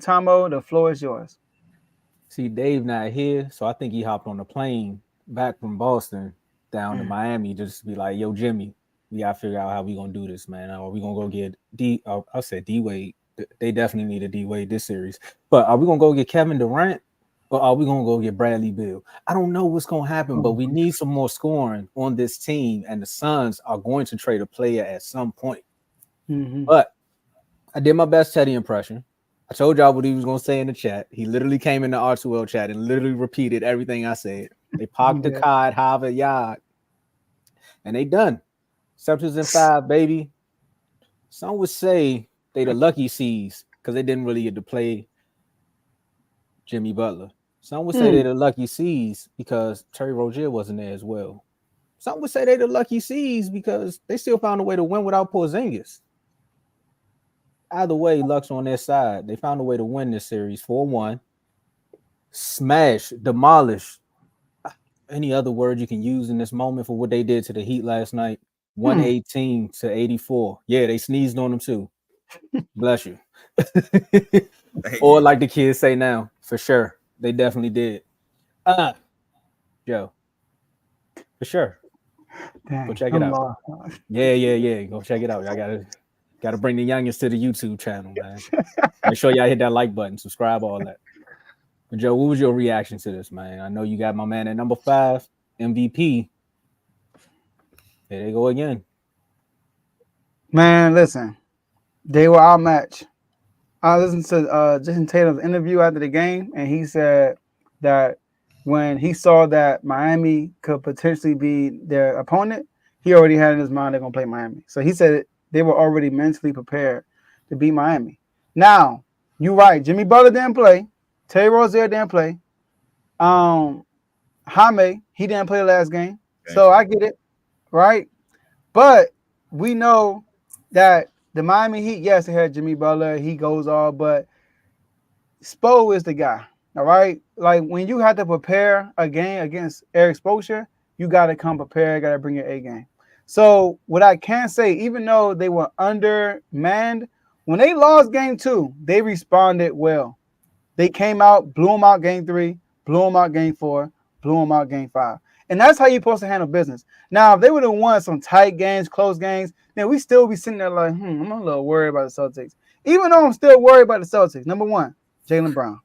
Tomo, the floor is yours. See, Dave not here, so I think he hopped on the plane back from Boston down to Mm. Miami just to be like, "Yo, Jimmy, we gotta figure out how we gonna do this, man. Are we gonna go get D? I said D Wade. They definitely need a D Wade this series. But are we gonna go get Kevin Durant, or are we gonna go get Bradley Beal? I don't know what's gonna happen, but we need some more scoring on this team, and the Suns are going to trade a player at some point. Mm-hmm. But I did my best Teddy impression. I told y'all what he was gonna say in the chat. He literally came in the R2L chat and literally repeated everything I said. They parked the Yeah. car at Harvard Yard, and they done. Celtics in 5, baby. Some would say they the lucky C's because they didn't really get to play Jimmy Butler. Some would say they Mm. the lucky C's because Terry Rozier wasn't there as well. Some would say they the lucky C's because they still found a way to win without Porzingis. Either way, Luck's on their side. They found a way to win this series 4-1. Smash, demolish. Any other word you can use in this moment for what they did to the Heat last night? Mm. 118 to 84. Yeah, they sneezed on them too. Bless you. Thank Or you. like the kids say now, for sure. They definitely did. Joe, for sure. Go Dang, check it I'm out. lost. Yeah. Go check it out. I gotta bring the youngest to the YouTube channel, man. Make sure y'all hit that like button, subscribe, all that. But Joe, what was your reaction to this, man? I know you got my man at number 5, MVP. There they go again. Man, listen, they were outmatched. I listened to Jason Tatum's interview after the game, and he said that when he saw that Miami could potentially be their opponent, he already had in his mind they're gonna play Miami. So he said they were already mentally prepared to beat Miami. Now, you're right. Jimmy Butler didn't play. Terry Rozier didn't play. Um, Jaime, he didn't play the last game. Thank So you. I get it, right? But we know that the Miami Heat, yes, they had Jimmy Butler, he goes all, but Spo is the guy. All right. Like when you have to prepare a game against Eric Spoelstra, you gotta come prepared, gotta bring your A game. So what I can say, even though they were undermanned, when they lost game 2, they responded well. They came out, blew them out game 3, blew them out game 4, blew them out game 5. And that's how you're supposed to handle business. Now, if they would have won some tight games, close games, then we still be sitting there like, I'm a little worried about the Celtics. Even though I'm still worried about the Celtics, number one, Jaylen Brown.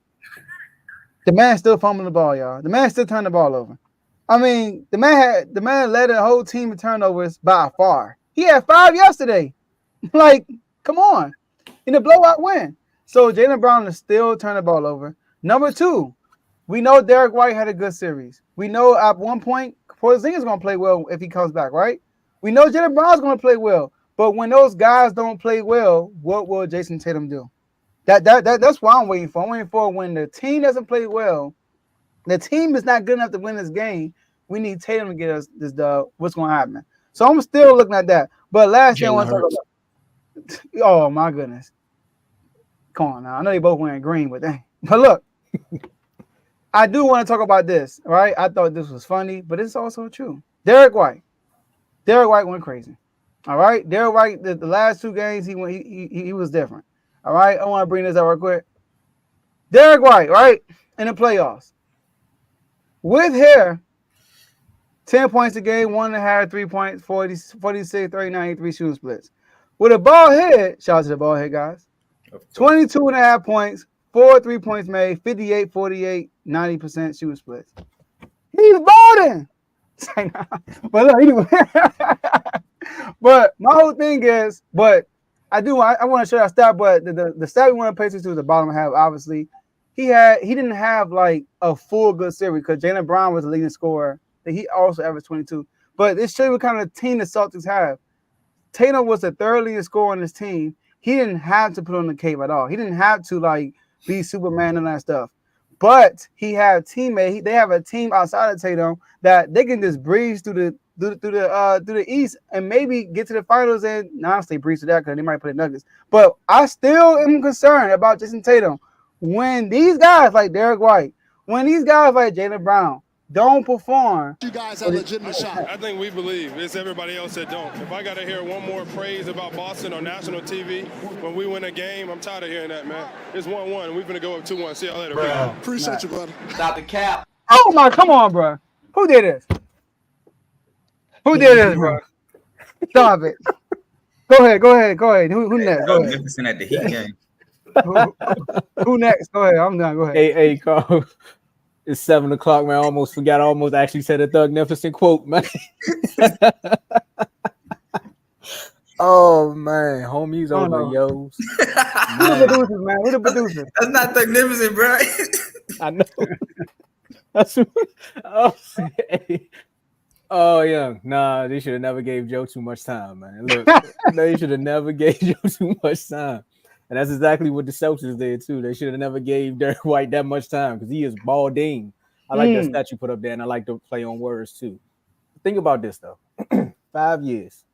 The man still fumbling the ball, y'all. The man still turning the ball over. I mean, the man led the whole team in turnovers by far. He had 5 yesterday. Like, come on. In a blowout win. So Jaylen Brown is still turning the ball over. Number 2, we know Derek White had a good series. We know at one point Porzingis is going to play well if he comes back, right? We know Jaylen Brown's going to play well. But when those guys don't play well, what will Jason Tatum do? That's what I'm waiting for. I'm waiting for when the team doesn't play well, the team is not good enough to win this game. We need Tatum to get us this dub. What's going to happen? So I'm still looking at that. But last thing I Jalen want to talk Hurts. about. Oh my goodness. Come on now. I know they both wearing green, but dang. But look, I do want to talk about this, right? I thought this was funny, but it's also true. Derek White. Derek White went crazy. All right. Derek White, the last 2 games, he went he was different. All right. I want to bring this up real quick. Derek White, right? In the playoffs. With hair, 10 points a game, 1.5, 3 points, 40, 46, 39, 3 shooting splits. With a ball head, shout out to the ball head guys, Of course. 22.5 points, 4 3 points made, 58, 48, 90% shooting splits. He's balling. But look, anyway. But my whole thing is, but I want to show that stat, but the stat we want to pay attention to is the bottom half, obviously. He didn't have like a full good series because Jaylen Brown was the leading scorer. He also averaged 22. But this shows you what kind of team the Celtics have. Tatum was the third leading scorer on this team. He didn't have to put on the cape at all. He didn't have to like be Superman and that stuff. But he had teammate. They have a team outside of Tatum that they can just breeze through the East and maybe get to the finals. And honestly, breeze to that because they might play Nuggets. But I still am concerned about Jason Tatum when these guys like Derek White, when these guys like Jaylen Brown don't perform. You guys have legitimate shot. I think we believe. It's everybody else that don't. If I got to hear one more praise about Boston on national TV when we win a game, I'm tired of hearing that, man. It's 1-1, and we're going to go up 2-1. See y'all later. Appreciate you, brother. Stop the cap. Oh my, come on, bro. Who did this? Who did this, bro? Stop it. Go ahead. Who next? Go ahead. Magnificent at the Heat game. Who next? Go ahead. I'm done. Go ahead. Hey, Carl. It's 7:00, man. I almost forgot. I almost actually said a Thugnificent quote, man. Oh man, homies over yos. Who the producers, man? Who the producers? That's not Thugnificent, bro. I know. That's yeah. Nah, they should have never gave Joe too much time, man. Look, they should have never gave Joe too much time. And that's exactly what the Celtics did too. They should have never gave Derek White that much time because he is balding. I like that stat you put up there, and I like to play on words too. Think about this though. 5 years.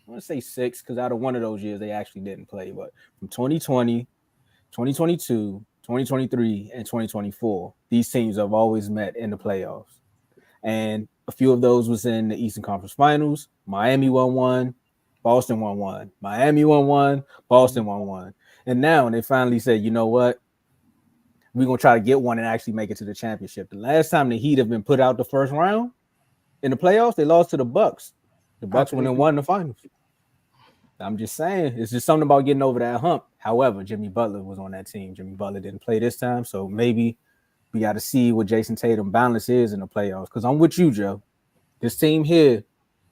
I want to say 6 because out of one of those years they actually didn't play. But from 2020, 2022, 2023, and 2024, these teams have always met in the playoffs. And a few of those was in the Eastern Conference Finals. Miami won one, Boston won one. Miami won one, Boston won one. And now they finally said, you know what? We're going to try to get one and actually make it to the championship. The last time the Heat have been put out the first round in the playoffs, they lost to the Bucks. The Bucks went and won the finals. I'm just saying, it's just something about getting over that hump. However, Jimmy Butler was on that team. Jimmy Butler didn't play this time, so maybe we got to see what Jason Tatum balance is in the playoffs. Because I'm with you, Joe. This team here,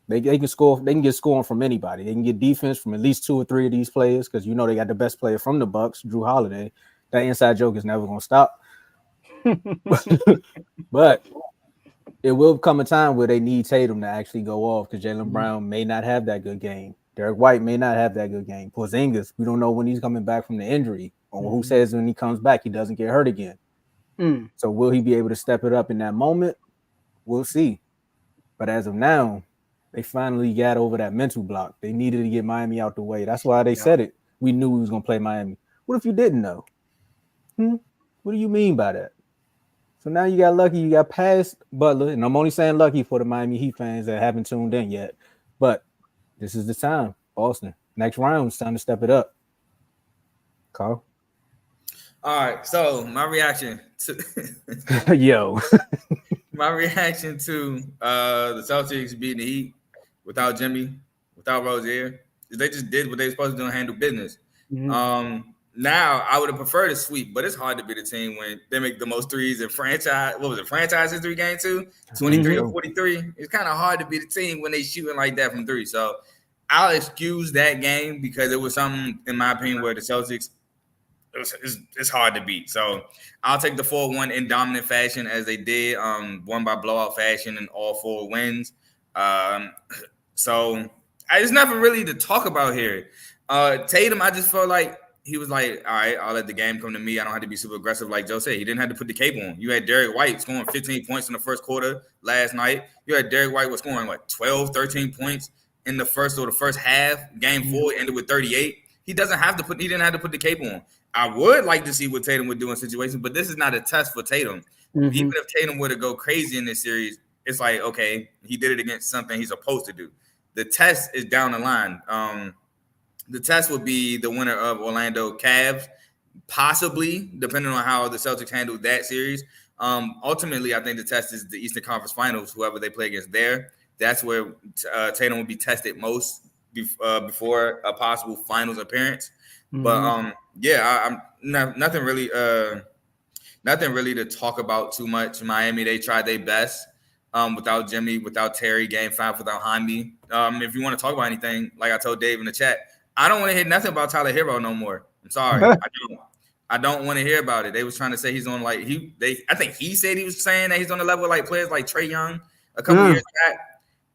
they can score. They can get scoring from anybody. They can get defense from at least 2 or 3 of these players because you know they got the best player from the Bucks, Drew Holiday. That inside joke is never going to stop. But it will come a time where they need Tatum to actually go off because Jaylen Brown may not have that good game. Derek White may not have that good game. Porzingis, we don't know when he's coming back from the injury or who says when he comes back he doesn't get hurt again. So will he be able to step it up in that moment? We'll see. But as of now, they finally got over that mental block. They needed to get Miami out the way. That's why they said it. We knew we was going to play Miami. What if you didn't know? What do you mean by that? So now you got lucky. You got past Butler, and I'm only saying lucky for the Miami Heat fans that haven't tuned in yet. But this is the time, Boston. Next round, it's time to step it up. Carl? All right, so my reaction to my reaction to the Celtics beating the Heat without Jimmy, without Rozier, is they just did what they were supposed to do and handle business. Now I would have preferred a sweep, but it's hard to beat a team when they make the most threes in franchise. What was it? Franchise history game 2, 23 or 43. It's kind of hard to beat a team when they shooting like that from 3. So I'll excuse that game because it was something, in my opinion, where the Celtics it's hard to beat. So I'll take the 4-1 in dominant fashion as they did, won by blowout fashion in all 4 wins. So there's nothing really to talk about here. Tatum, I just felt like he was like, all right, I'll let the game come to me. I don't have to be super aggressive like Joe said. He didn't have to put the cape on. You had Derek White scoring 15 points in the first quarter last night. You had Derek White was scoring, 12, 13 points in the first half. Game 4 ended with 38. He didn't have to put the cape on. I would like to see what Tatum would do in situations, but this is not a test for Tatum. Even if Tatum were to go crazy in this series, it's like, okay, he did it against something he's supposed to do. The test is down the line. The test would be the winner of Orlando Cavs, possibly, depending on how the Celtics handled that series. Ultimately, I think the test is the Eastern Conference Finals, whoever they play against there. That's where Tatum will be tested most before a possible finals appearance. But I'm nothing really to talk about too much. Miami, they tried their best without Jimmy, without Terry, game 5 without Jaime. If you want to talk about anything, like I told Dave in the chat, I don't want to hear nothing about Tyler Hero no more. I'm sorry. I don't want to hear about it. They was trying to say he's on I think he said he was saying that he's on the level of like players like Trae Young a couple years back.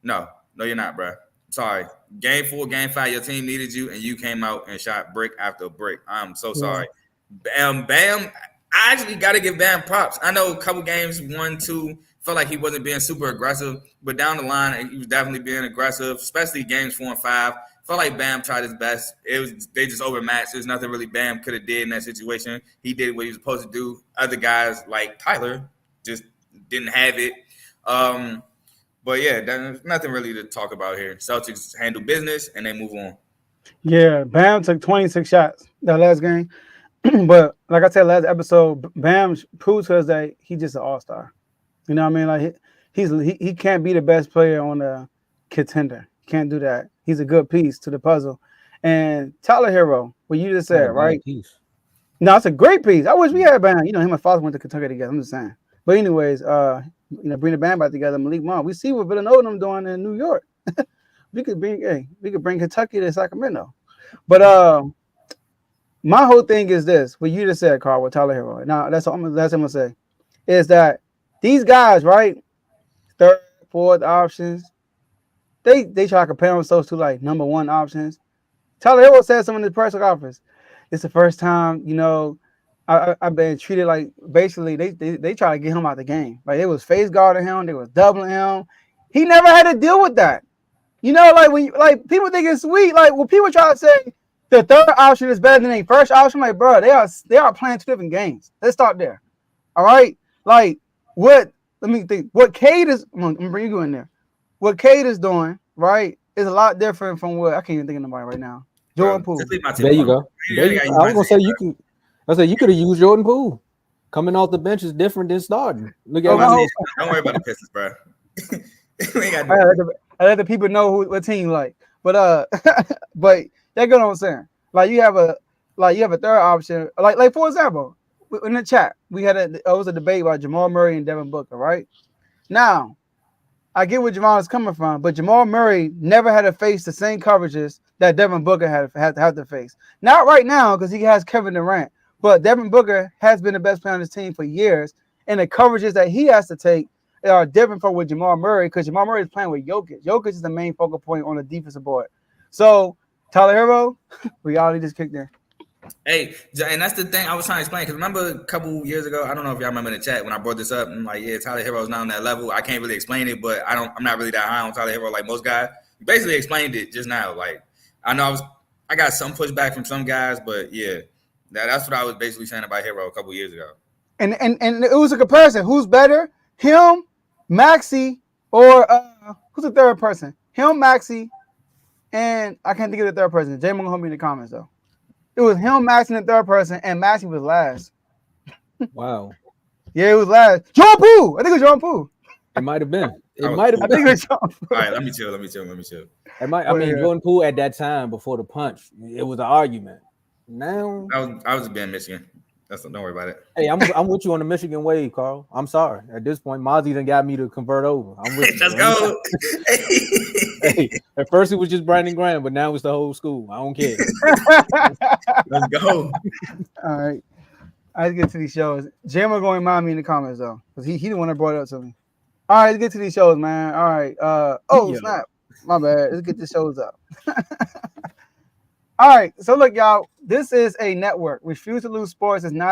No, you're not, bro. Sorry. Game 4, game 5, your team needed you, and you came out and shot brick after brick. I'm so sorry. Bam, I actually got to give Bam props. I know a couple games, 1, 2, felt like he wasn't being super aggressive, but down the line, he was definitely being aggressive, especially games 4 and 5. Felt like Bam tried his best. They just overmatched. There's nothing really Bam could have did in that situation. He did what he was supposed to do. Other guys like Tyler just didn't have it. But yeah, there's nothing really to talk about here. Celtics handle business and they move on. Yeah, Bam took 26 shots that last game. But like I said last episode, Bam proves to us that he's just an all-star. You know what I mean? Like he can't be the best player on the contender. He can't do that. He's a good piece to the puzzle. And Tyler Hero, what you just said, right? Piece. No, it's a great piece. I wish we had Bam. You know, him and Foster went to Kentucky together. I'm just saying. But anyways, bring the band back together, Malik Monk. We see what Villanova them doing in New York. we could bring Kentucky to Sacramento. But my whole thing is this: what you just said, Carl, with Tyler Hero. Now that's what I'm gonna say is that these guys, right, third, fourth options, they try to compare themselves to like number one options. Tyler Hero said something in the press conference. It's the first time, I've been treated like basically they try to get him out the game. Like they was face guarding him, they was doubling him. He never had to deal with that. Like when people think it's sweet. Like when people try to say the third option is better than the first option, like bro, they are playing two different games. Let's start there. All right. Like what? Let me think. What Cade is. I'm gonna bring you in there. What Cade is doing, right, is a lot different from what I can't even think of nobody right now. Jordan Poole. There you go. I was gonna say you can. I said you could have used Jordan Poole. Coming off the bench is different than starting. Look at don't worry about the Pistons, bro. I let the people know what team like. But but that's what I'm saying. Like you have a third option. Like for example, in the chat, we had it was a debate about Jamal Murray and Devin Booker, right? Now, I get where Jamal is coming from, but Jamal Murray never had to face the same coverages that Devin Booker had to face. Not right now because he has Kevin Durant, but Devin Booker has been the best player on his team for years, and the coverages that he has to take are different from with Jamal Murray because Jamal Murray is playing with Jokic. Jokic is the main focal point on the defensive board. So Tyler Hero, reality just kicked in. Hey, and that's the thing I was trying to explain. Because remember a couple years ago, I don't know if y'all remember in the chat when I brought this up. I'm like, yeah, Tyler Hero's not on that level. I can't really explain it, but I'm not really that high on Tyler Hero like most guys. You basically explained it just now. Like I know I got some pushback from some guys, but yeah, that's what I was basically saying about Hero a couple years ago. And it was a comparison. Who's better, him, Maxey, or who's the third person? Him, Maxey, and I can't think of the third person. Jay Moon, help me in the comments though. It was him, Maxey, in the third person, and Maxey was last. Wow. Yeah, it was last. Jordan Poole. I think it was Jordan Poole. It might have been. It might have been. I think it was Jordan Poole. All right, let me chill. Jordan Poole at that time before the punch, it was an argument. Now I was a band Michigan. Don't worry about it. Hey, I'm with you on the Michigan wave, Carl. I'm sorry. At this point, Mozzie done got me to convert over. I'm with you. Let's go. Hey, at first it was just Brandon Graham, but now it's the whole school. I don't care. Let's go. All right. Let's get to these shows. Jam will go and remind me in the comments though, because he the one that brought it up to me. All right, let's get to these shows, man. All right. Snap. My bad. Let's get the shows up. All right. So look, y'all, this is a network. Refuse to Lose Sports is not